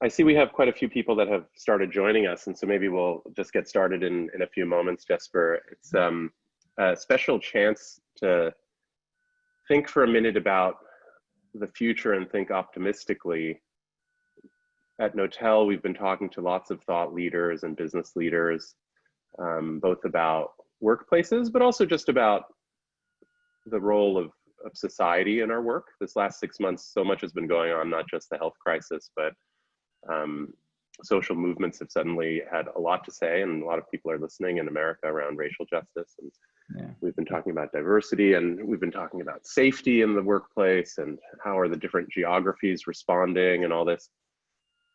I see we have quite a few people that have started joining us, and so maybe we'll just get started in a few moments, Jesper. It's a special chance to think for a minute about the future and think optimistically. At Notel, we've been talking to lots of thought leaders and business leaders, both about workplaces, but also just about the role of society in our work. This last 6 months, so much has been going on, not just the health crisis, but social movements have suddenly had a lot to say, and a lot of people are listening in America around racial justice. And we've been talking about diversity, and we've been talking about safety in the workplace, and how are the different geographies responding and all this.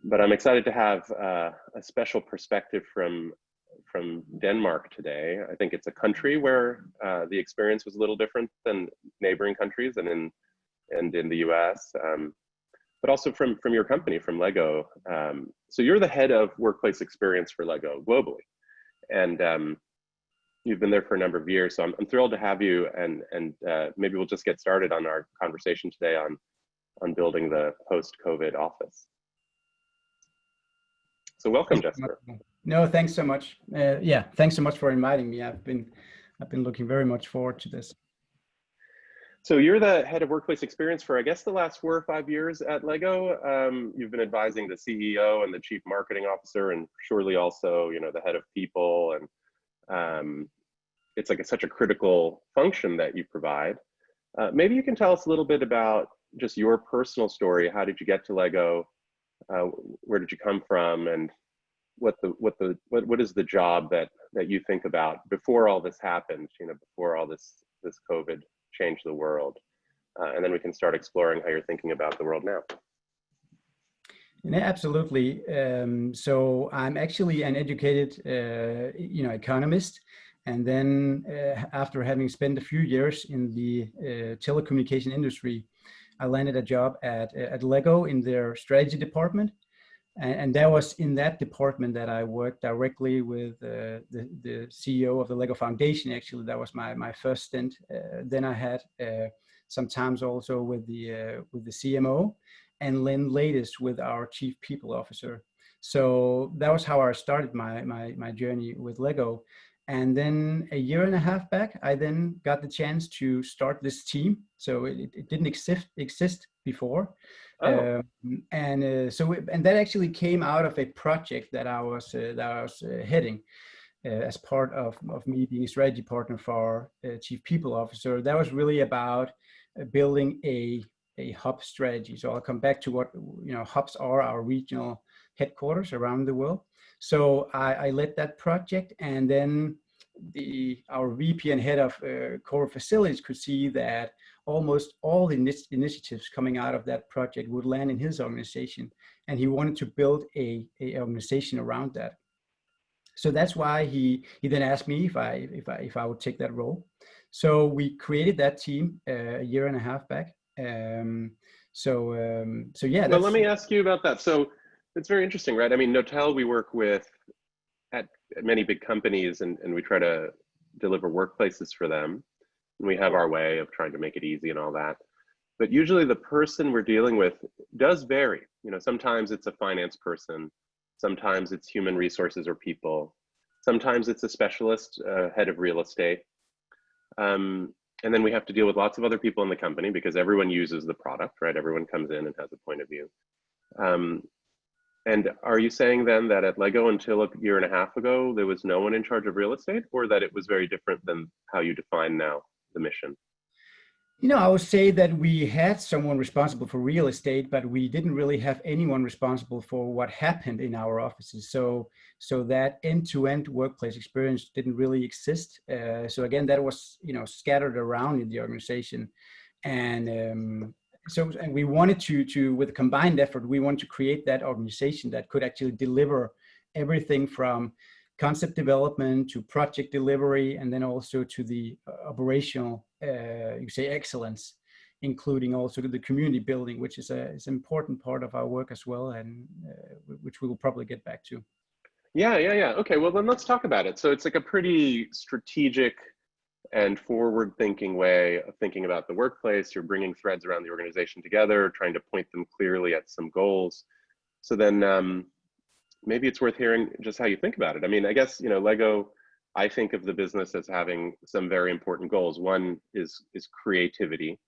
But I'm excited to have a special perspective from Denmark today. I think it's a country where the experience was a little different than neighboring countries and in the US. But also from your company, from Lego. So you're the head of workplace experience for Lego globally. And you've been there for a number of years. So I'm thrilled to have you, and maybe we'll just get started on our conversation today on building the post-COVID office. So welcome, Jesper. No, thanks so much. Yeah, thanks so much for inviting me. I've been looking very much forward to this. So you're the head of workplace experience for, I guess, the last 4 or 5 years at Lego. You've been advising the CEO and the chief marketing officer, and surely also, the head of people. And it's like such a critical function that you provide. Maybe you can tell us a little bit about just your personal story. How did you get to Lego? Where did you come from? And what is the job that you think about before all this happened? Before all this COVID changed the world, and then we can start exploring how you're thinking about the world now. Yeah, absolutely. So I'm actually an educated, economist, and then after having spent a few years in the telecommunication industry, I landed a job at Lego in their strategy department. And that was in that department that I worked directly with the CEO of the Lego Foundation. Actually, that was my first stint. Then I had some times also with the CMO, and then latest with our chief people officer. So that was how I started my journey with Lego. And then a year and a half back, I then got the chance to start this team. So it didn't exist before. Oh. And that actually came out of a project that I was heading as part of me being a strategy partner for chief people officer. That was really about building a hub strategy. So I'll come back to what hubs are, our regional headquarters around the world. So I led that project, and then our VP and head of core facilities could see that almost all the initiatives coming out of that project would land in his organization, and he wanted to build a organization around that. So that's why he then asked me if I would take that role. So we created that team a year and a half back. So yeah. Well, let me ask you about that. So it's very interesting, right? I mean, Notel, we work with at many big companies, and we try to deliver workplaces for them. And we have our way of trying to make it easy and all that. But usually the person we're dealing with does vary. Sometimes it's a finance person, sometimes it's human resources or people, sometimes it's a specialist, head of real estate. And then we have to deal with lots of other people in the company because everyone uses the product, right? Everyone comes in and has a point of view. And are you saying then that at Lego until a year and a half ago, there was no one in charge of real estate, or that it was very different than how you define now the mission? I would say that we had someone responsible for real estate, but we didn't really have anyone responsible for what happened in our offices. So that end-to-end workplace experience didn't really exist. So again, that was scattered around in the organization, and we wanted to with a combined effort, we wanted to create that organization that could actually deliver everything from concept development to project delivery, and then also to the operational, excellence, including also the community building, which is an important part of our work as well, and which we will probably get back to. Yeah. Okay, well then let's talk about it. So it's like a pretty strategic and forward-thinking way of thinking about the workplace. You're bringing threads around the organization together, trying to point them clearly at some goals. So then maybe it's worth hearing just how you think about it. I mean, I guess, you know, Lego, I think of the business as having some very important goals. One is creativity.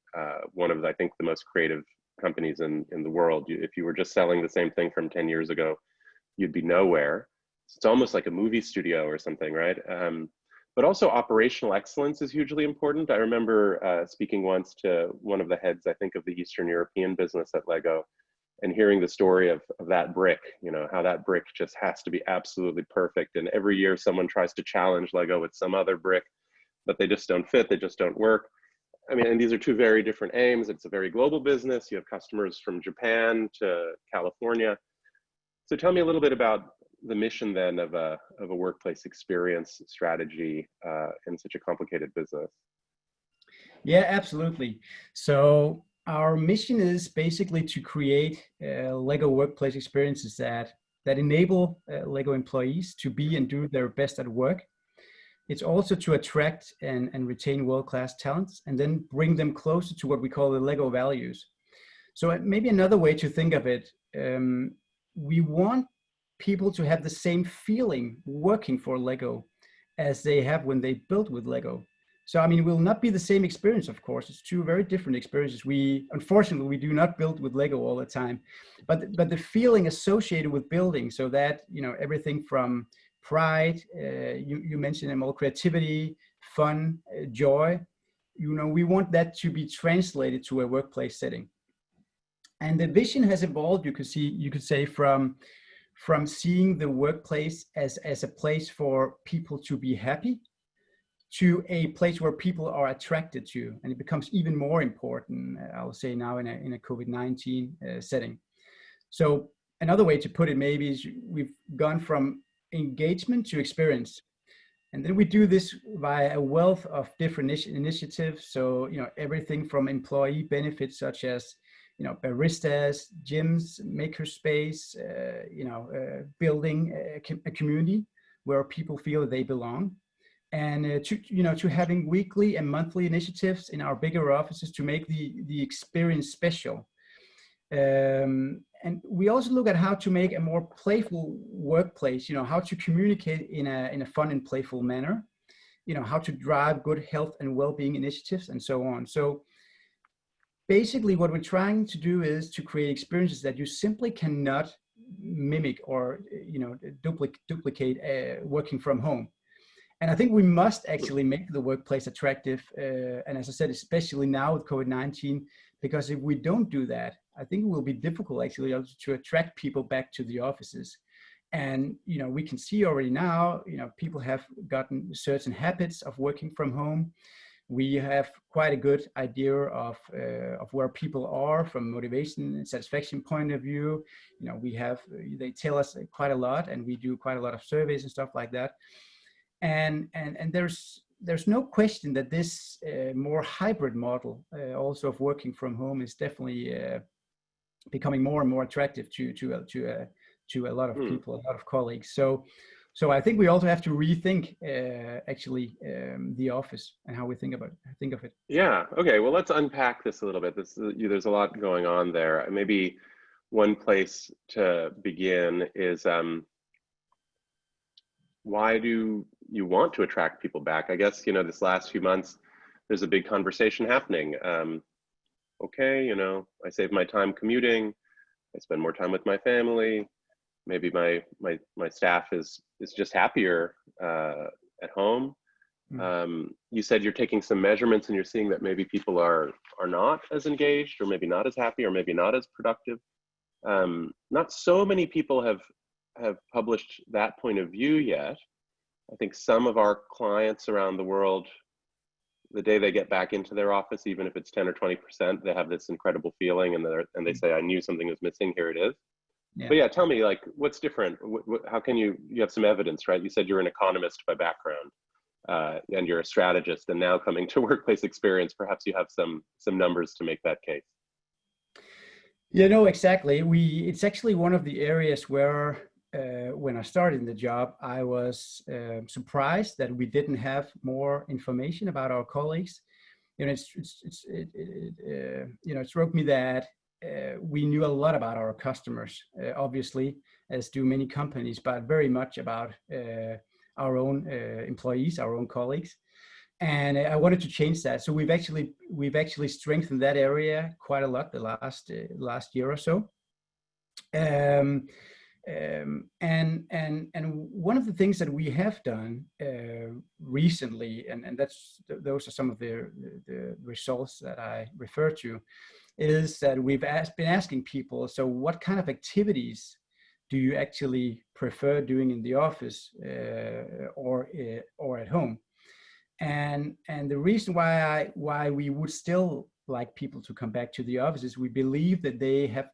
One of, I think, the most creative companies in the world. If you were just selling the same thing from 10 years ago, you'd be nowhere. It's almost like a movie studio or something, right? But also operational excellence is hugely important. I remember speaking once to one of the heads, I think, of the Eastern European business at Lego, and hearing the story of that brick, you know, how that brick just has to be absolutely perfect. And every year someone tries to challenge Lego with some other brick, but they just don't fit, they just don't work. I mean, and these are two very different aims. It's a very global business. You have customers from Japan to California. So tell me a little bit about the mission then of a workplace experience strategy in such a complicated business. Yeah, absolutely. So our mission is basically to create Lego workplace experiences that enable Lego employees to be and do their best at work. It's also to attract and retain world-class talents, and then bring them closer to what we call the Lego values. So maybe another way to think of it, we want people to have the same feeling working for Lego as they have when they built with Lego. So, I mean, it will not be the same experience, of course. It's two very different experiences. Unfortunately, we do not build with Lego all the time, but the feeling associated with building, so that, you know, everything from pride, you mentioned Amol, creativity, fun, joy, you know, we want that to be translated to a workplace setting. And the vision has evolved, you could say, from seeing the workplace as a place for people to be happy, to a place where people are attracted to, and it becomes even more important, I will say now, in a COVID-19 setting. So another way to put it maybe is we've gone from engagement to experience. And then we do this via a wealth of different initiatives. So, you know, everything from employee benefits such as, you know, baristas, gyms, makerspace, building a community where people feel that they belong, and to having weekly and monthly initiatives in our bigger offices to make the experience special. And we also look at how to make a more playful workplace, you know, how to communicate in a fun and playful manner, you know, how to drive good health and well-being initiatives, and so on. So basically what we're trying to do is to create experiences that you simply cannot mimic or, you know, duplicate working from home. And I think we must actually make the workplace attractive. And as I said, especially now with COVID-19, because if we don't do that, I think it will be difficult actually to attract people back to the offices. And, you know, we can see already now, you know, people have gotten certain habits of working from home. We have quite a good idea of where people are from motivation and satisfaction point of view. You know, they tell us quite a lot, and we do quite a lot of surveys and stuff like that. And there's no question that this more hybrid model also of working from home is definitely becoming more and more attractive to a lot of people, a lot of colleagues. So I think we also have to rethink actually the office and how we think of it. Yeah. Okay. Well, let's unpack this a little bit. There's a lot going on there. Maybe one place to begin is why do you want to attract people back? I guess, you know, this last few months, there's a big conversation happening. Okay, you know, I save my time commuting. I spend more time with my family. Maybe my staff is just happier at home. You said you're taking some measurements and you're seeing that maybe people are not as engaged, or maybe not as happy, or maybe not as productive. Not so many people have published that point of view yet. I think some of our clients around the world, the day they get back into their office, even if it's 10 or 20%, they have this incredible feeling, and they say, I knew something was missing, here it is. Yeah. But yeah, tell me, like, what's different? How can you have some evidence, right? You said you're an economist by background, and you're a strategist, and now coming to workplace experience, perhaps you have some numbers to make that case. Yeah, no, exactly. It's actually one of the areas where, when I started in the job, I was surprised that we didn't have more information about our colleagues. You know, it struck me that we knew a lot about our customers, obviously, as do many companies, but very much about our own employees, our own colleagues. And I wanted to change that. So we've actually strengthened that area quite a lot the last year or so. And one of the things that we have done recently, and those are some of the results that I refer to, is that we've been asking people, so what kind of activities do you actually prefer doing in the office or at home? And the reason why we would still like people to come back to the office is we believe that they have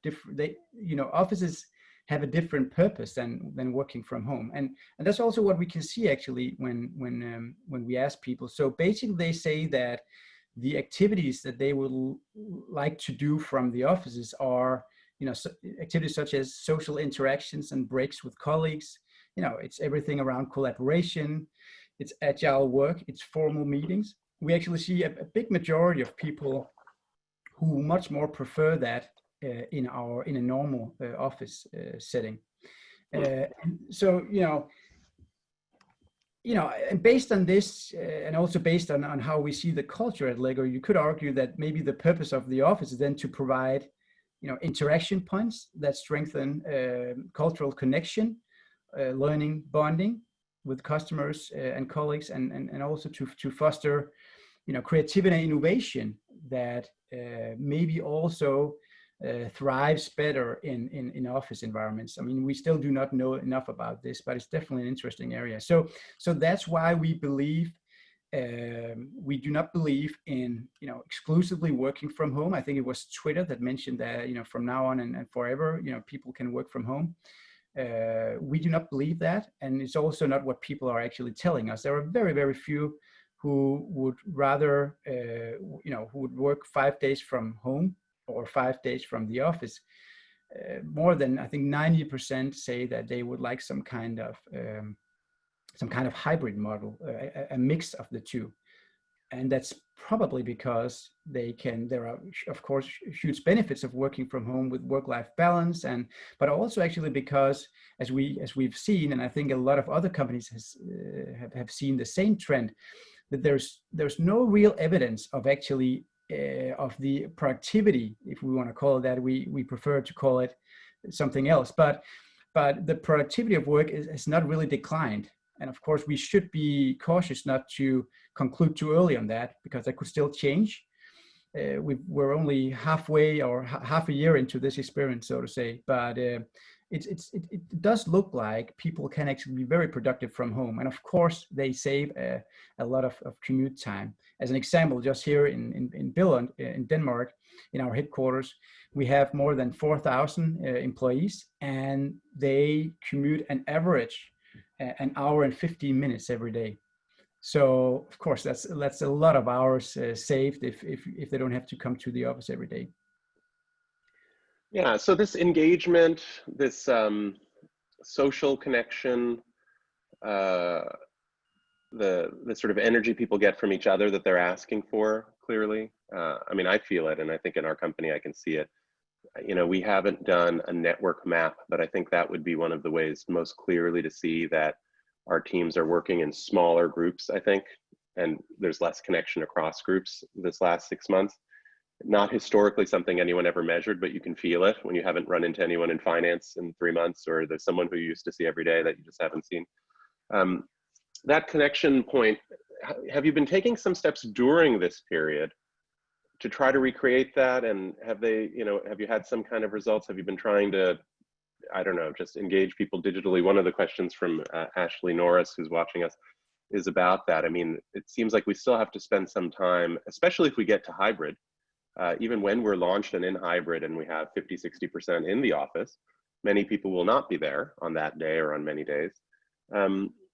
offices have a different purpose than working from home, and that's also what we can see actually when we ask people. So basically, they say that the activities that they would like to do from the offices are, activities such as social interactions and breaks with colleagues. It's everything around collaboration, it's agile work, it's formal meetings. We actually see a big majority of people who much more prefer that in a normal office setting. So, and based on this, and also based on how we see the culture at Lego, you could argue that maybe the purpose of the office is then to provide, interaction points that strengthen cultural connection, learning, bonding with customers and colleagues, and also to foster, creativity and innovation that maybe also thrives better in office environments. I mean, we still do not know enough about this, but it's definitely an interesting area. So that's why we believe, we do not believe in, exclusively working from home. I think it was Twitter that mentioned that, from now on and forever, people can work from home. We do not believe that. And it's also not what people are actually telling us. There are very, very few who would rather, who would work 5 days from home or 5 days from the office. More than, I think, 90% say that they would like some kind of hybrid model, a mix of the two. And that's probably because there are, of course, huge benefits of working from home with work-life balance, but also actually because, as we've seen, and I think a lot of other companies have seen the same trend, that there's no real evidence of actually of the productivity, if we want to call it that. We prefer to call it something else, but the productivity of work has not really declined. And of course, we should be cautious not to conclude too early on that, because that could still change. We're only halfway or half a year into this experiment, so to say, but it does look like people can actually be very productive from home. And of course, they save a lot of commute time. As an example, just here in Billund, in Denmark, in our headquarters, we have more than 4,000 employees, and they commute an average an hour and 15 minutes every day. So of course, that's a lot of hours saved if they don't have to come to the office every day. Yeah, so this engagement, this social connection, the sort of energy people get from each other that they're asking for, clearly. I mean, I feel it, and I think in our company I can see it. We haven't done a network map, but I think that would be one of the ways most clearly to see that our teams are working in smaller groups, I think, and there's less connection across groups this last 6 months. Not historically something anyone ever measured, but you can feel it when you haven't run into anyone in finance in 3 months, or there's someone who you used to see every day that you just haven't seen. That connection point, have you been taking some steps during this period to try to recreate that? And have you had some kind of results? Have you been trying to, I don't know, just engage people digitally? One of the questions from Ashley Norris, who's watching us, is about that. I mean, it seems like we still have to spend some time, especially if we get to hybrid, even when we're launched and in hybrid and we have 50-60% in the office, many people will not be there on that day or on many days.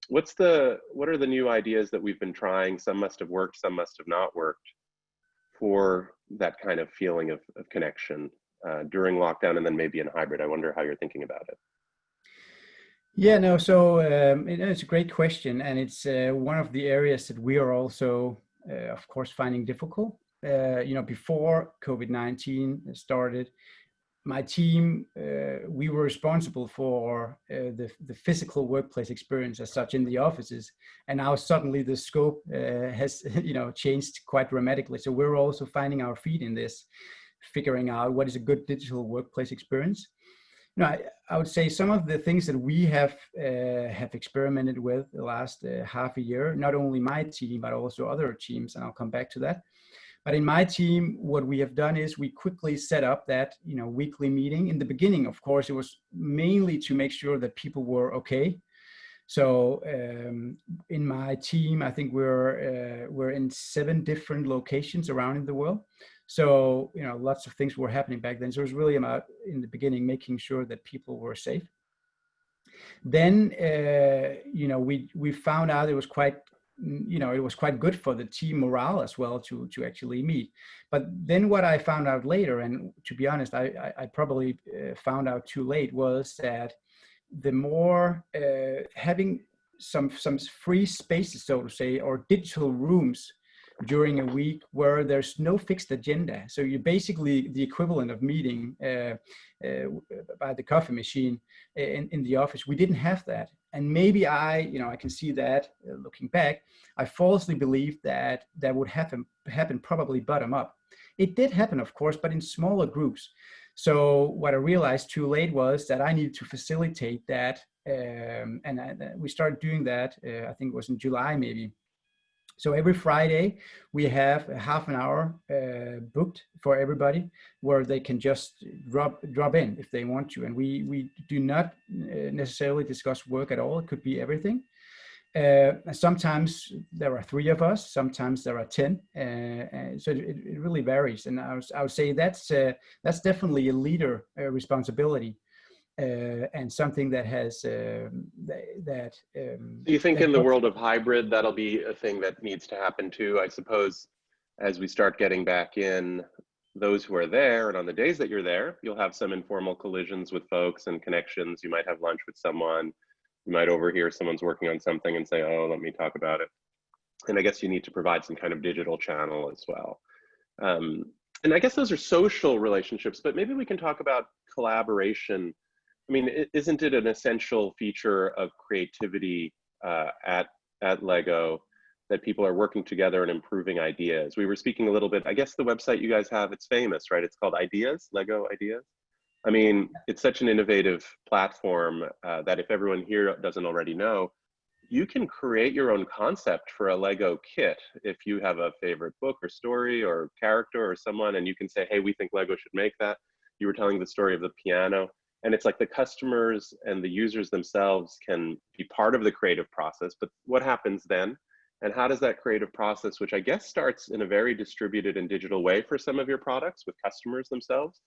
What are the new ideas that we've been trying? Some must have worked, some must have not worked, for that kind of feeling of connection during lockdown and then maybe in hybrid. I wonder how you're thinking about it. Yeah, no, so it's a great question, and it's one of the areas that we are also, of course, finding difficult. before COVID-19 started, my team, we were responsible for the physical workplace experience as such in the offices. And now suddenly the scope has, changed quite dramatically. So we're also finding our feet in this, figuring out what is a good digital workplace experience. I would say some of the things that we have experimented with the last half a year, not only my team, but also other teams, and I'll come back to that. But in my team, what we have done is we quickly set up that, weekly meeting. In the beginning, of course, it was mainly to make sure that people were okay. So in my team, I think we're in 7 different locations around in the world. So, lots of things were happening back then. So it was really about, in the beginning, making sure that people were safe. Then, we found out it was quite good for the team morale as well to actually meet. But then what I found out later, and to be honest, I probably found out too late, was that the more having some free spaces, so to say, or digital rooms during a week where there's no fixed agenda. So you're basically the equivalent of meeting by the coffee machine in the office. We didn't have that. And maybe I can see that looking back, I falsely believed that that would happen probably bottom up. It did happen, of course, but in smaller groups. So what I realized too late was that I needed to facilitate that. We started doing that, I think it was in July maybe. So every Friday we have a half an hour booked for everybody where they can just drop in if they want to. And we do not necessarily discuss work at all. It could be everything. Sometimes there are 3 of us, sometimes there are 10. So it really varies. And I would say that's definitely a leader responsibility. And something that has Do you think in the world of hybrid, that'll be a thing that needs to happen too? I suppose as we start getting back in, those who are there, and on the days that you're there, you'll have some informal collisions with folks and connections. You might have lunch with someone. You might overhear someone's working on something and say, oh, let me talk about it. And I guess you need to provide some kind of digital channel as well. And I guess those are social relationships, but maybe we can talk about collaboration. I mean, isn't it an essential feature of creativity at Lego that people are working together and improving ideas? We were speaking a little bit, I guess the website you guys have, it's famous, right? It's called Ideas, Lego Ideas. I mean, it's such an innovative platform that if everyone here doesn't already know, you can create your own concept for a Lego kit. If you have a favorite book or story or character or someone, and you can say, hey, we think Lego should make that. You were telling the story of the piano. And it's like the customers and the users themselves can be part of the creative process, but what happens then? And how does that creative process, which I guess starts in a very distributed and digital way for some of your products with customers themselves,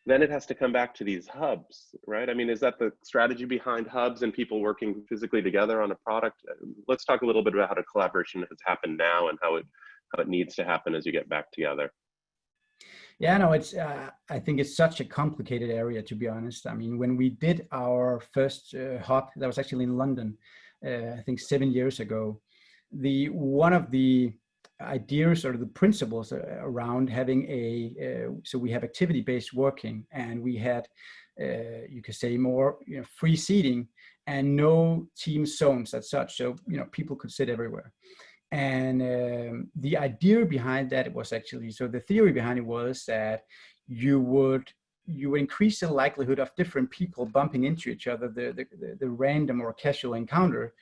then it has to come back to these hubs, right? I mean, is that the strategy behind hubs and people working physically together on a product? Let's talk a little bit about how the collaboration has happened now and how it needs to happen as you get back together. Yeah, no, it's. I think it's such a complicated area, to be honest. I mean, when we did our first hub, that was actually in London, I think 7 years ago. One of the ideas or the principles around having so we have activity-based working, and we had, you could say, more free seating and no team zones as such. So people could sit everywhere. And the idea behind that was actually, so the theory behind it was that you would increase the likelihood of different people bumping into each other, the random or casual encounter.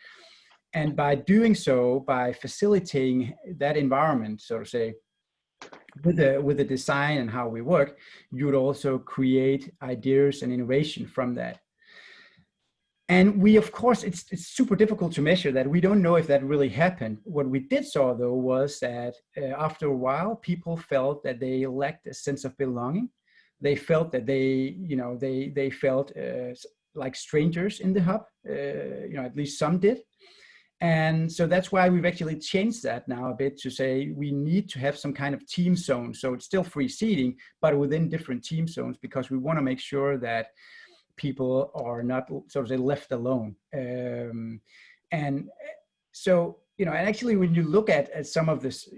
And by doing so, by facilitating that environment, so to say, with the design and how we work, you would also create ideas and innovation from that. And we, of course, it's super difficult to measure that. We don't know if that really happened. What we did saw, though, was that after a while, people felt that they lacked a sense of belonging. They felt that they felt like strangers in the hub. At least some did. And so that's why we've actually changed that now a bit to say we need to have some kind of team zone. So it's still free seating, but within different team zones, because we want to make sure that people are not sort of left alone. And so, and actually when you look at some of this,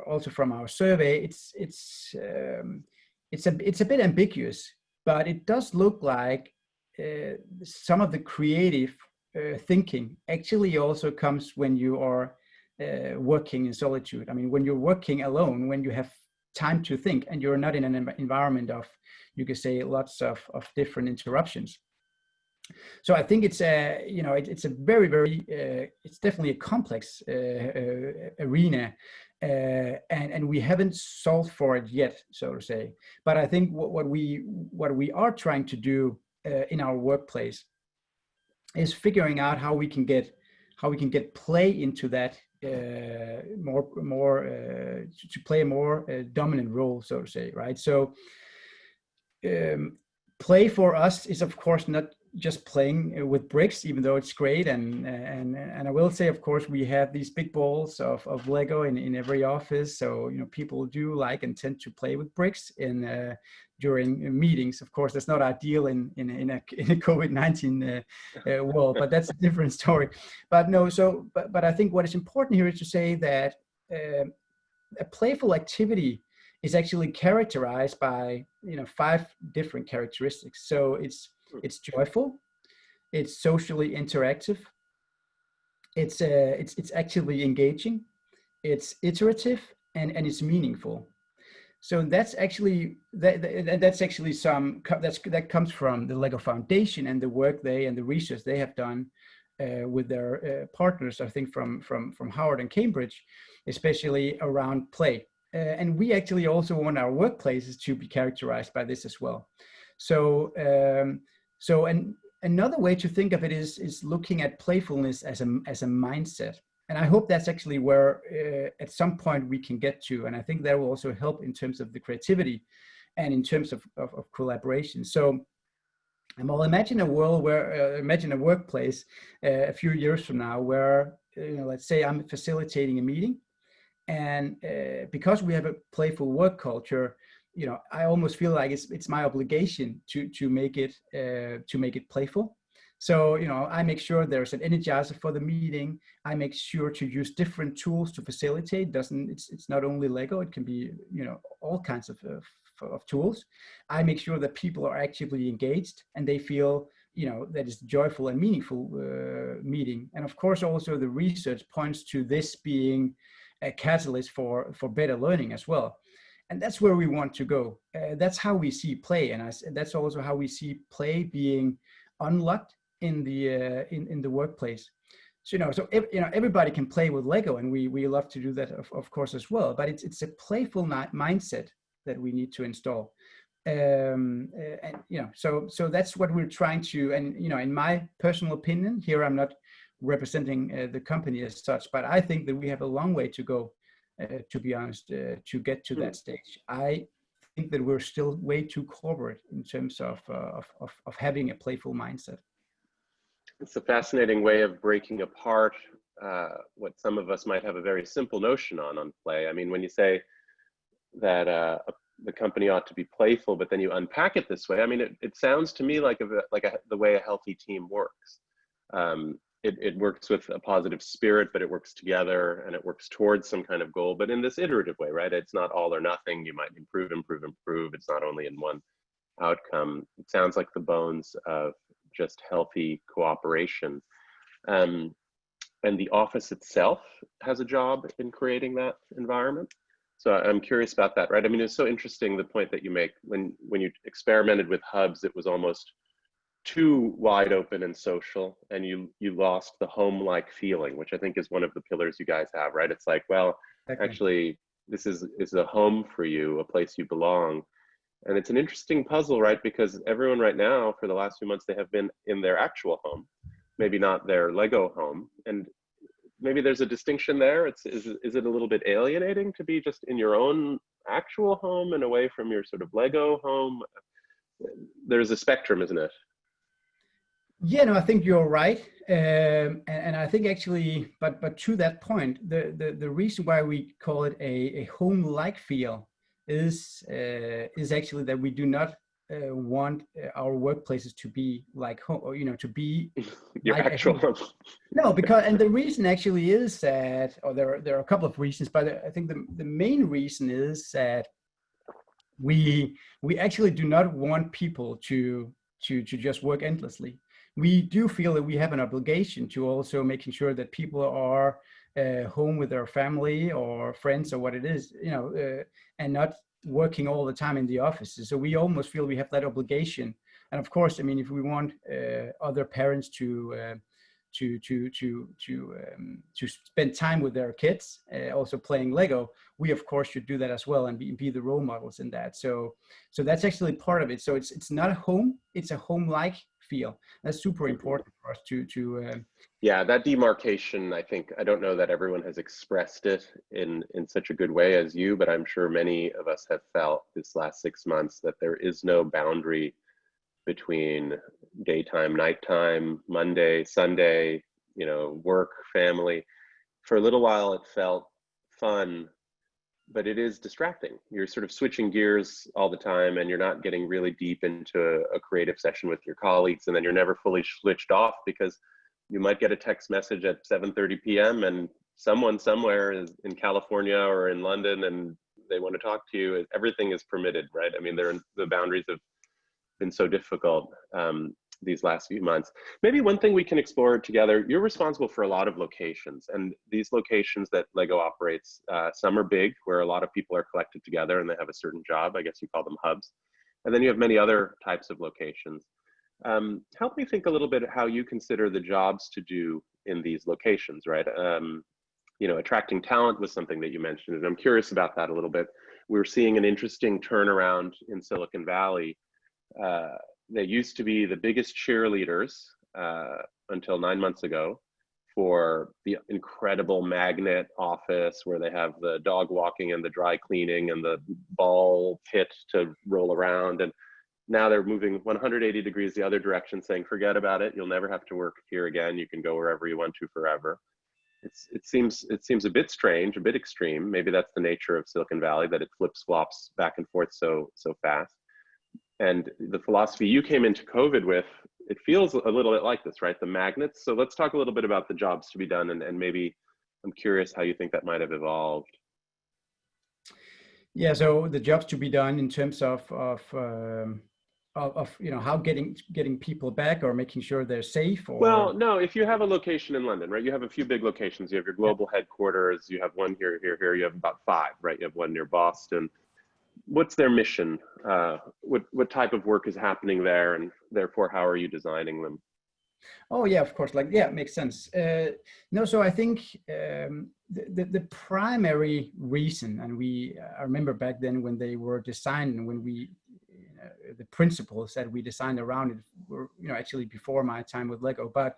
also from our survey, it's a bit ambiguous, but it does look like some of the creative thinking actually also comes when you are working in solitude. I mean, when you're working alone, when you have time to think and you're not in an environment of, you could say, lots of different interruptions. So I think it's it's a very, very, it's definitely a complex arena, and we haven't solved for it yet, so to say. But I think what we are trying to do in our workplace is figuring out how we can get play into that more to play a more dominant role, so to say, right? So play for us is, of course, not just playing with bricks, even though it's great. And I will say, of course, we have these big balls of Lego in every office. So, people do like and tend to play with bricks during meetings. Of course, that's not ideal in a COVID-19 world, but that's a different story. But no, but I think what is important here is to say that a playful activity is actually characterized by 5 different characteristics. So it's joyful, it's socially interactive, it's actively engaging, it's iterative, and it's meaningful. So that's actually that comes from the Lego Foundation and the work and the research they have done with their partners, I think from Howard and Cambridge, especially around play. And we actually also want our workplaces to be characterized by this as well. So and another way to think of it is looking at playfulness as a mindset. And I hope that's actually where at some point we can get to. And I think that will also help in terms of the creativity and in terms of collaboration. So imagine a world where, imagine a workplace a few years from now where, let's say I'm facilitating a meeting. And because we have a playful work culture, I almost feel like it's my obligation to make it playful. So, I make sure there's an energizer for the meeting. I make sure to use different tools to facilitate. It's not only Lego, it can be, all kinds of tools. I make sure that people are actively engaged and they feel, that it's a joyful and meaningful meeting. And of course, also the research points to this being a catalyst for better learning as well. And that's where we want to go. That's how we see play. And that's also how we see play being unlocked in the workplace. So, everybody can play with Lego, and we love to do that, of course, as well. But it's a playful mindset that we need to install. And so that's what we're trying to. And in my personal opinion, here I'm not representing the company as such, but I think that we have a long way to go, to be honest, to get to that stage. I think that we're still way too corporate in terms of having a playful mindset. It's a fascinating way of breaking apart what some of us might have a very simple notion on play. I mean, when you say that the company ought to be playful, but then you unpack it this way, I mean, it sounds to me like the way a healthy team works. It works with a positive spirit, but it works together and it works towards some kind of goal, but in this iterative way, right? It's not all or nothing. You might improve. It's not only in one outcome. It sounds like the bones of just healthy cooperation. And the office itself has a job in creating that environment. So I'm curious about that, right? I mean, it's so interesting, the point that you make. When you experimented with hubs, it was almost too wide open and social, and you lost the home-like feeling, which I think is one of the pillars you guys have, right? It's like, well, actually, this is a home for you, a place you belong. And it's an interesting puzzle, right? Because everyone right now, for the last few months, they have been in their actual home, maybe not their Lego home. And maybe there's a distinction there. Is it a little bit alienating to be just in your own actual home and away from your sort of Lego home? There's a spectrum, isn't it? Yeah, no, I think you're right, and I think actually, but to that point, the reason why we call it a home-like feel is actually that we do not want our workplaces to be like home, or, to be Your like a actual home. home. No, because, and the reason actually is that, or there are a couple of reasons, but I think the main reason is that we actually do not want people to just work endlessly. We do feel that we have an obligation to also making sure that people are home with their family or friends or what it is, and not working all the time in the offices. So we almost feel we have that obligation. And of course, I mean, if we want other parents to spend time with their kids, also playing Lego, we of course should do that as well and be the role models in that. So that's actually part of it. So it's not a home; it's a home-like feel. That's super important for us to. Yeah, that demarcation, I don't know that everyone has expressed it in such a good way as you, but I'm sure many of us have felt this last 6 months that there is no boundary between daytime, nighttime, Monday, Sunday, work, family. For a little while it felt fun, but it is distracting. You're sort of switching gears all the time, and you're not getting really deep into a creative session with your colleagues, and then you're never fully switched off because you might get a text message at 7:30 p.m. and someone somewhere is in California or in London and they want to talk to you. Everything is permitted, right? I mean, the boundaries have been so difficult these last few months. Maybe one thing we can explore together, you're responsible for a lot of locations, and these locations that Lego operates, some are big where a lot of people are collected together and they have a certain job. I guess you call them hubs. And then you have many other types of locations. Help me think a little bit how you consider the jobs to do in these locations, right? Attracting talent was something that you mentioned, and I'm curious about that a little bit. We're seeing an interesting turnaround in Silicon Valley. They used to be the biggest cheerleaders until 9 months ago for the incredible magnet office where they have the dog walking and the dry cleaning and the ball pit to roll around. And now they're moving 180 degrees the other direction, saying, forget about it. You'll never have to work here again. You can go wherever you want to forever. It seems a bit strange, a bit extreme. Maybe that's the nature of Silicon Valley, that it flips flops back and forth so fast. And the philosophy you came into COVID with, it feels a little bit like this, right? The magnets. So let's talk a little bit about the jobs to be done, and maybe I'm curious how you think that might have evolved. Yeah, so the jobs to be done in terms of how getting people back or making sure they're safe, or well, no, if you have a location in London, right, you have a few big locations. You have your global headquarters, you have one here, you have about 5, right? You have one near Boston. What's their mission? What type of work is happening there, and therefore how are you designing them? Oh yeah, of course. Makes sense. No, so I think the primary reason, and I remember back then when they were designed, and when the principles that we designed around it were, actually before my time with Lego, but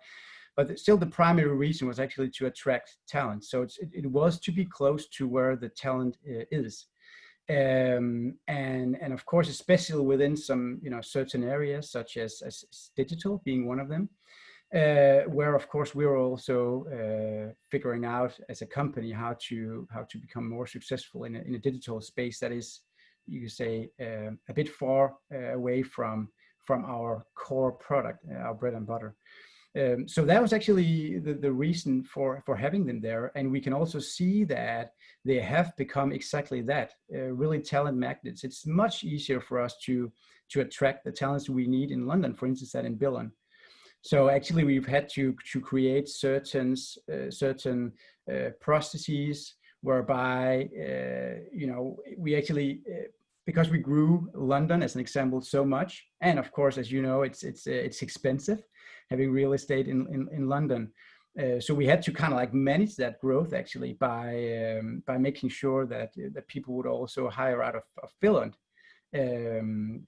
still the primary reason was actually to attract talent. So it was to be close to where the talent is. And of course, especially within some certain areas such as digital being one of them, where of course we're also figuring out as a company how to become more successful in a digital space that is, you could say, a bit far away from our core product, our bread and butter. So that was actually the reason for having them there. And we can also see that they have become exactly that, really talent magnets. It's much easier for us to attract the talents we need in London, for instance, than in Billund. So actually we've had to create certain processes whereby, we actually, because we grew London as an example so much, and of course, as you know, it's expensive having real estate in London. So we had to kind of like manage that growth actually by making sure that people would also hire out of Billund,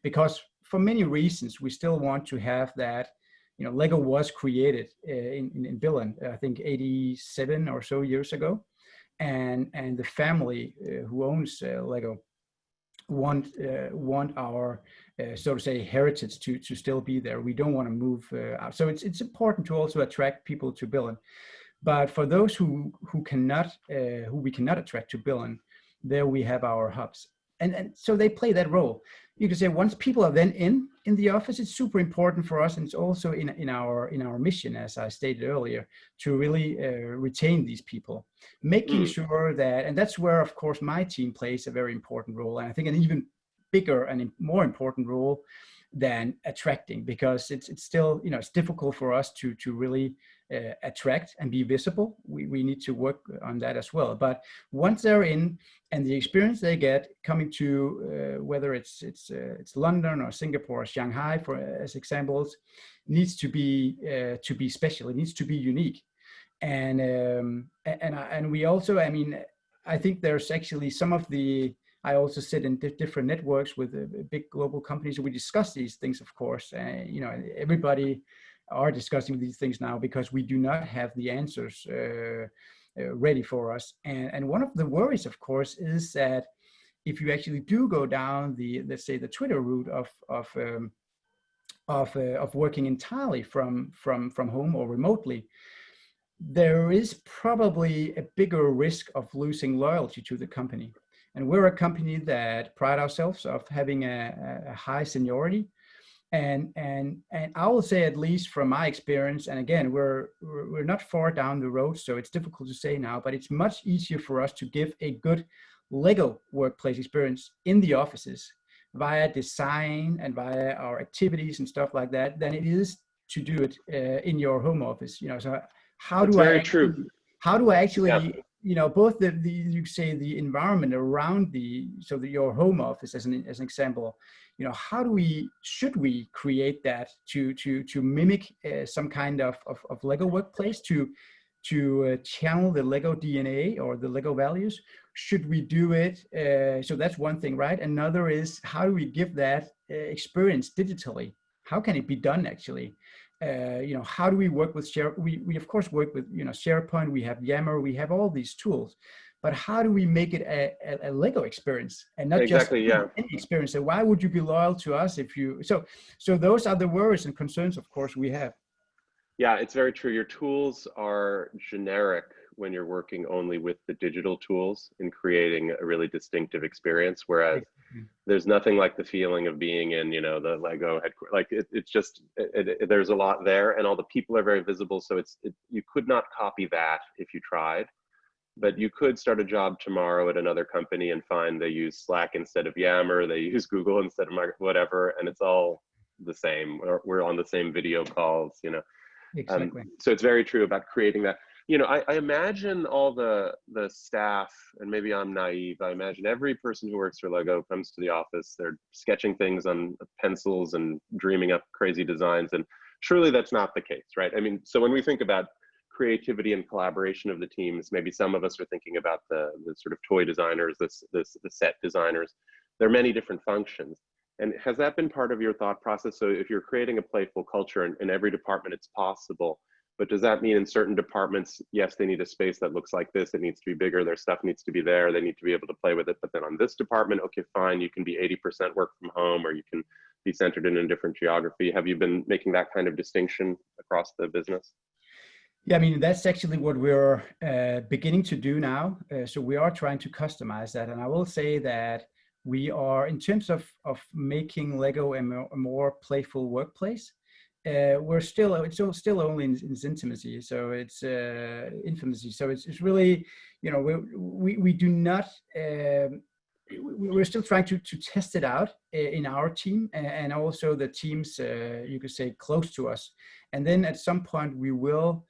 because for many reasons we still want to have that. Lego was created in Billund, I think 87 or so years ago, and the family who owns Lego want our so to say heritage to still be there. We don't want to move out. So it's important to also attract people to Billund. But for those who we cannot attract to Billund, there we have our hubs. and so they play that role. You could say once people are then in the office, it's super important for us, and it's also in our mission, as I stated earlier, to really retain these people, making sure that, and that's where of course my team plays a very important role, and I think an even bigger and more important role than attracting, because it's still, it's difficult for us to really attract and be visible. We need to work on that as well. But once they're in, and the experience they get coming to whether it's London or Singapore or Shanghai, for as examples, needs to be special. It needs to be unique, and we also, I think there's actually some of the, I also sit in different networks with big global companies. We discuss these things, of course. Everybody are discussing these things now because we do not have the answers ready for us. And one of the worries, of course, is that if you actually do go down the, let's say, the Twitter route of working entirely from home or remotely, there is probably a bigger risk of losing loyalty to the company. And we're a company that pride ourselves of having a high seniority. And I will say, at least from my experience, and again, we're not far down the road, so it's difficult to say now, but it's much easier for us to give a good Lego workplace experience in the offices via design and via our activities and stuff like that than it is to do it in your home office. So how do I actually both the you say the environment around your home office as an example, how should we create that to mimic some kind of Lego workplace, to channel the Lego DNA or the Lego values? Should we do it? So that's one thing, right? Another is, how do we give that experience digitally? How can it be done actually? How do we work with we of course work with SharePoint, we have Yammer, we have all these tools, but how do we make it a Lego experience and not just any experience? So why would you be loyal to us if you so those are the worries and concerns, of course, we have. Yeah, it's very true. Your tools are generic when you're working only with the digital tools and creating a really distinctive experience, whereas there's nothing like the feeling of being in, the Lego headquarters. Like it's just, there's a lot there, and all the people are very visible. So you could not copy that if you tried, but you could start a job tomorrow at another company and find they use Slack instead of Yammer, they use Google instead of whatever, and it's all the same. We're on the same video calls, Exactly. So it's very true about creating that. I imagine all the staff, and maybe I'm naive, I imagine every person who works for Lego comes to the office, they're sketching things on pencils and dreaming up crazy designs, and surely that's not the case, right? So when we think about creativity and collaboration of the teams, maybe some of us are thinking about the sort of toy designers, the set designers. There are many different functions. And has that been part of your thought process? So if you're creating a playful culture in every department, it's possible. But does that mean in certain departments, yes, they need a space that looks like this, it needs to be bigger, their stuff needs to be there, they need to be able to play with it. But then on this department, okay, fine, you can be 80% work from home, or you can be centered in a different geography. Have you been making that kind of distinction across the business? Yeah, that's actually what we're beginning to do now. So we are trying to customize that. And I will say that we are, in terms of making Lego a more playful workplace, it's still only in its intimacy. So it's infancy. So it's really, we do not, we're still trying to test it out in our team and also the teams, you could say, close to us. And then at some point we will,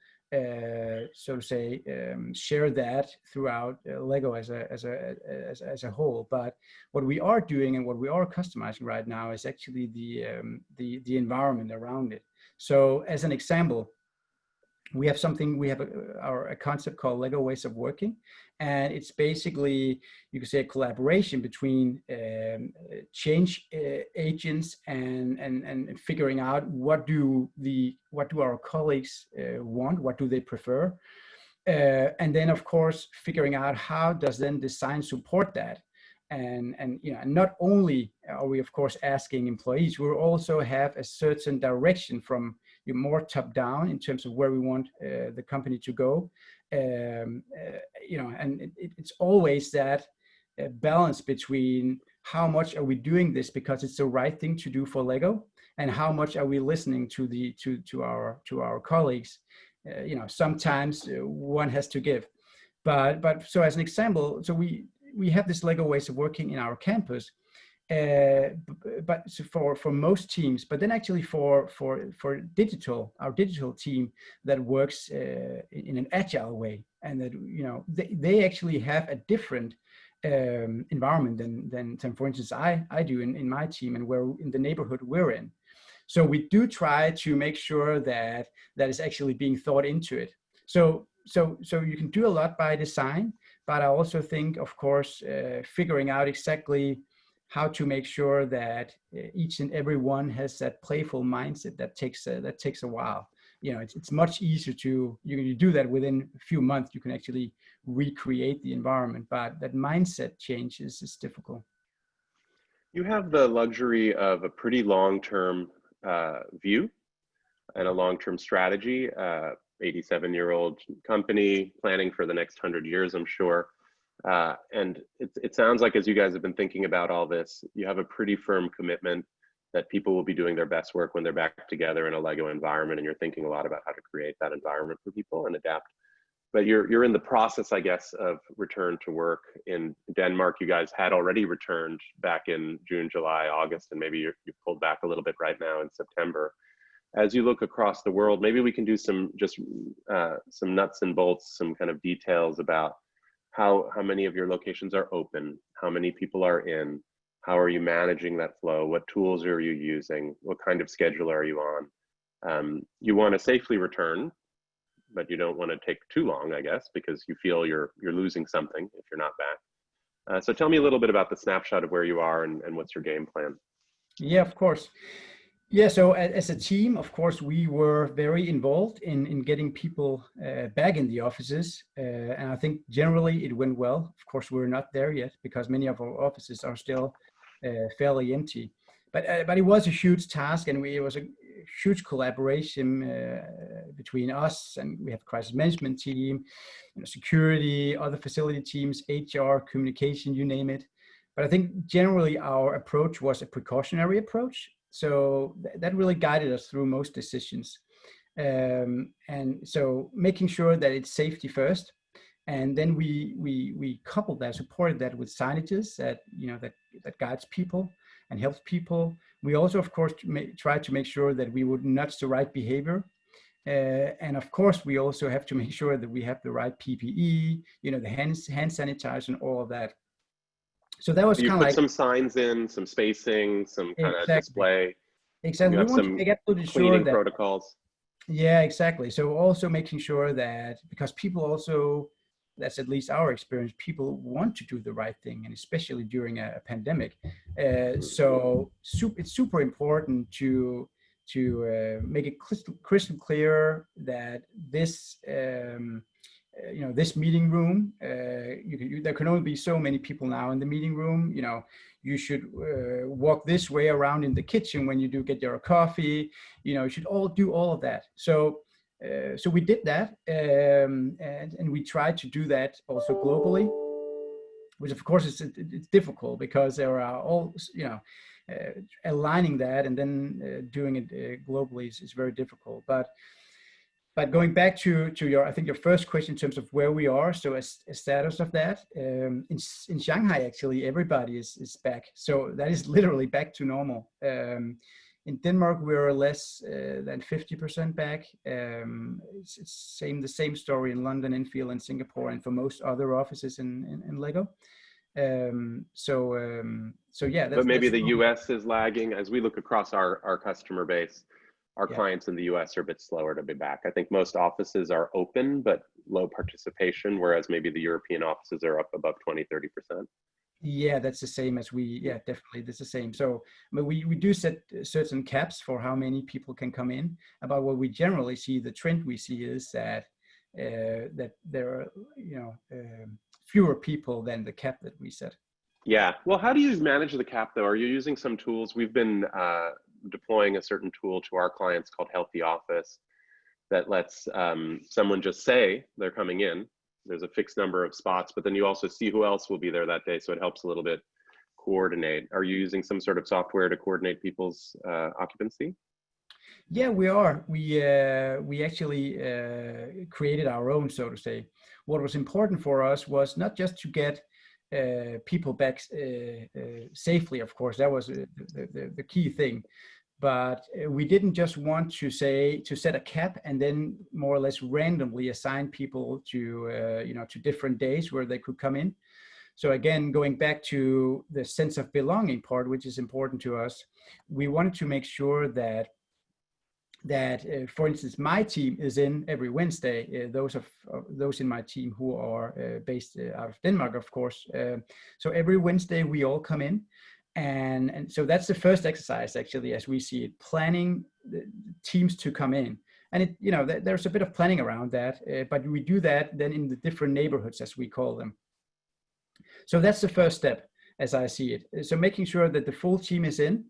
so to say, share that throughout Lego as a whole. But what we are doing and what we are customizing right now is actually the environment around it. So as an example, we have a concept called Lego Ways of Working, and it's basically, you could say, a collaboration between change agents and figuring out what do our colleagues want, what do they prefer, and then of course figuring out how does then design support that. And not only are we of course asking employees, we also have a certain direction from more top down in terms of where we want the company to go, and it's always that balance between how much are we doing this because it's the right thing to do for Lego, and how much are we listening to our colleagues. Sometimes one has to give. But so as an example, so we have this Lego ways of working in our campus, but so for most teams, but then actually for our digital team that works in an agile way, and that they actually have a different environment than for instance I do in my team, and where in the neighborhood we're in. So we do try to make sure that is actually being thought into it. So you can do a lot by design, but I also think, of course, figuring out exactly how to make sure that each and every one has that playful mindset that takes a while. It's much easier to you do that within a few months. You can actually recreate the environment, but that mindset change is difficult. You have the luxury of a pretty long-term view and a long-term strategy. 87-year-old company planning for the next 100 years, I'm sure. And it sounds like, as you guys have been thinking about all this, you have a pretty firm commitment that people will be doing their best work when they're back together in a Lego environment, and you're thinking a lot about how to create that environment for people and adapt. But you're in the process, I guess, of return to work. In Denmark, you guys had already returned back in June, July, August, and maybe you've pulled back a little bit right now in September. As you look across the world, maybe we can do some nuts and bolts, some kind of details about how many of your locations are open, how many people are in, how are you managing that flow, what tools are you using, what kind of schedule are you on. You want to safely return, but you don't want to take too long, I guess, because you feel you're losing something if you're not back. So tell me a little bit about the snapshot of where you are and what's your game plan. Yeah, of course. Yeah, so as a team, of course, we were very involved in getting people back in the offices. And I think generally it went well. Of course, we're not there yet because many of our offices are still fairly empty. But it was a huge task, and it was a huge collaboration between us, and we have a crisis management team, security, other facility teams, HR, communication, you name it. But I think generally our approach was a precautionary approach. So that really guided us through most decisions. And so making sure that it's safety first. And then we coupled that, supported that with signages that guides people and helps people. We also, of course, tried to make sure that we would nudge the right behavior. And of course, we also have to make sure that we have the right PPE, the hand sanitizer and all of that. So that was you kind put of like some signs in, some spacing, some kind of display. Exactly. You We have want to some make absolutely sure cleaning that. protocols. Yeah, exactly. So also making sure that, because people also, that's at least our experience, people want to do the right thing, and especially during a pandemic. So it's super important to make it crystal clear that this this meeting room, there can only be so many people now in the meeting room. You should walk this way around in the kitchen when you do get your coffee. You should all do all of that. So we did that, and we tried to do that also globally, which of course it's difficult because there are all aligning that and then doing it globally is very difficult. But going back to your, I think your first question in terms of where we are, so a status of that, in Shanghai, actually, everybody is back. So that is literally back to normal. In Denmark, we're less than 50% back. It's the same story in London, Enfield, and Singapore, and for most other offices in Lego. So yeah. But maybe the US is lagging. As we look across our customer base, our clients in the US are a bit slower to be back. I think most offices are open, but low participation, whereas maybe the European offices are up above 20, 30%. Yeah, that's the same as definitely, that's the same. So we do set certain caps for how many people can come in. About what we generally see, the trend we see is that there are fewer people than the cap that we set. Yeah. Well, how do you manage the cap though? Are you using some tools? We've been deploying a certain tool to our clients called Healthy Office that lets someone just say they're coming in. There's a fixed number of spots, but then you also see who else will be there that day. So it helps a little bit coordinate? Are you using some sort of software to coordinate people's occupancy? Yeah, we are. We actually created our own, so to say. What was important for us was not just to get people back safely, of course, that was the key thing. But we didn't just want to set a cap and then more or less randomly assign people to to different days where they could come in. So again, going back to the sense of belonging part, which is important to us, we wanted to make sure that for instance, my team is in every Wednesday. Those in my team who are based out of Denmark, of course. So every Wednesday we all come in, and so that's the first exercise actually, as we see it, planning the teams to come in. And there's a bit of planning around that, but we do that then in the different neighborhoods, as we call them. So that's the first step, as I see it. So making sure that the full team is in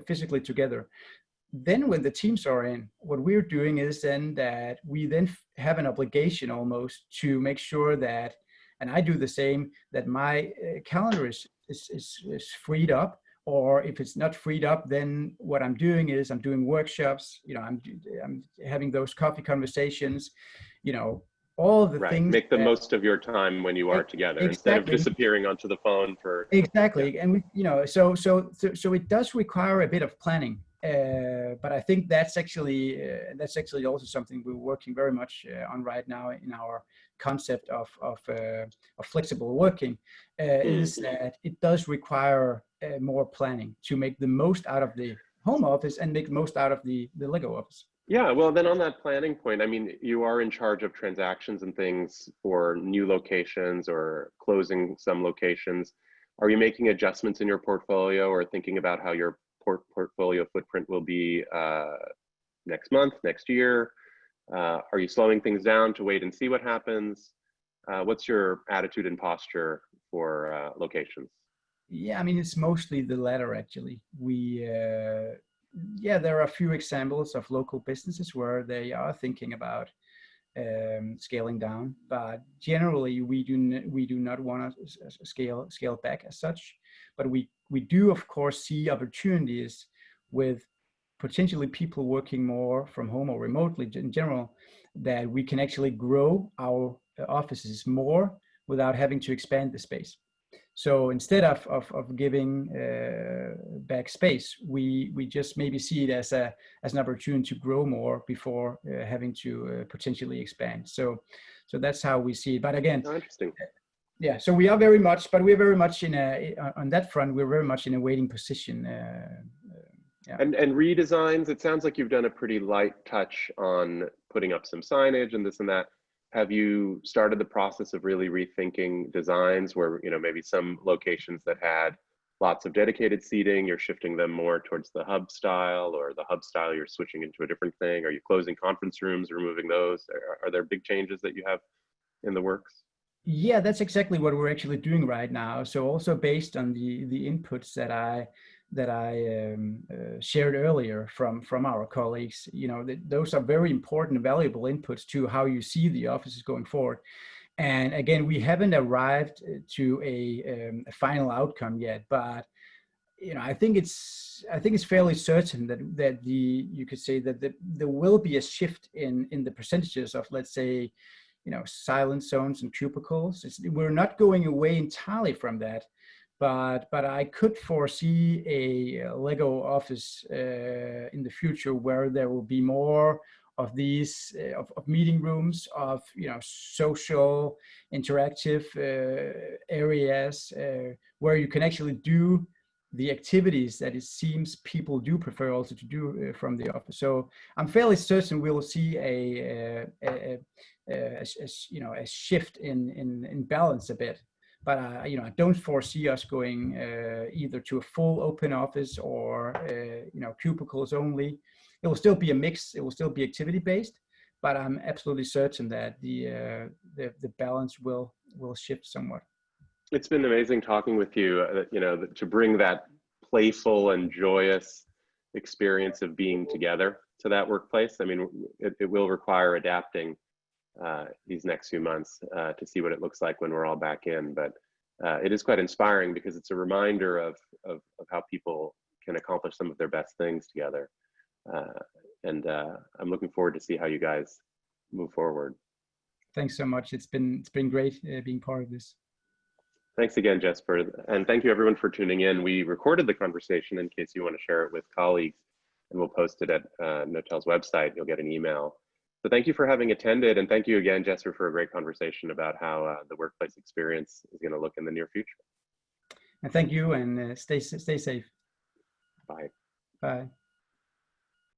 physically together. Then when the teams are in, what we're doing is then that we then have an obligation almost to make sure that, and I do the same, that my calendar is freed up, or if it's not freed up, then what I'm doing is I'm doing workshops, I'm having those coffee conversations, all the things. Make the most of your time when you are together, instead of disappearing onto the phone for. Exactly. Yeah. And so it does require a bit of planning. But I think that's actually also something we're working very much on right now in our concept of flexible working, is that it does require more planning to make the most out of the home office and make the most out of the Lego office. Yeah, well, then on that planning point, I mean, you are in charge of transactions and things for new locations or closing some locations. Are you making adjustments in your portfolio or thinking about how your portfolio footprint will be next month, next year? Are you slowing things down to wait and see what happens? What's your attitude and posture for locations? Yeah, I mean, it's mostly the latter, actually. There are a few examples of local businesses where they are thinking about scaling down, but generally we do not want to scale back as such. But we do, of course, see opportunities with potentially people working more from home or remotely in general, that we can actually grow our offices more without having to expand the space. So instead of giving back space, we just maybe see it as an opportunity to grow more before having to potentially expand. So that's how we see it. But again, interesting. Yeah, so we're very much on that front. We're very much in a waiting position. Yeah. And redesigns. It sounds like you've done a pretty light touch on putting up some signage and this and that. Have you started the process of really rethinking designs where, maybe some locations that had lots of dedicated seating, you're shifting them more towards the hub style, or the hub style, you're switching into a different thing? Are you closing conference rooms, removing those? Are there big changes that you have in the works? Yeah, that's exactly what we're actually doing right now. So also based on the inputs that I shared earlier from our colleagues, those are very important and valuable inputs to how you see the offices going forward. And again, we haven't arrived to a final outcome yet, but I think it's fairly certain that you could say that there will be a shift in the percentages of, let's say, silent zones and cubicles. We're not going away entirely from that, but I could foresee a Lego office in the future where there will be more of these of meeting rooms, of social interactive areas where you can actually do the activities that it seems people do prefer also to do from the office. So I'm fairly certain we will see a shift in balance a bit. But I don't foresee us going either to a full open office or cubicles only. It will still be a mix. It will still be activity based, but I'm absolutely certain that the balance will shift somewhat. It's been amazing talking with you. To bring that playful and joyous experience of being together to that workplace. I mean, it will require adapting these next few months to see what it looks like when we're all back in. But it is quite inspiring because it's a reminder of how people can accomplish some of their best things together. And I'm looking forward to see how you guys move forward. Thanks so much. It's been great being part of this. Thanks again, Jesper. And thank you everyone for tuning in. We recorded the conversation in case you want to share it with colleagues, and we'll post it at Knotel's website. You'll get an email. So thank you for having attended, and thank you again, Jesper, for a great conversation about how the workplace experience is going to look in the near future. And thank you, and stay safe. Bye. Bye.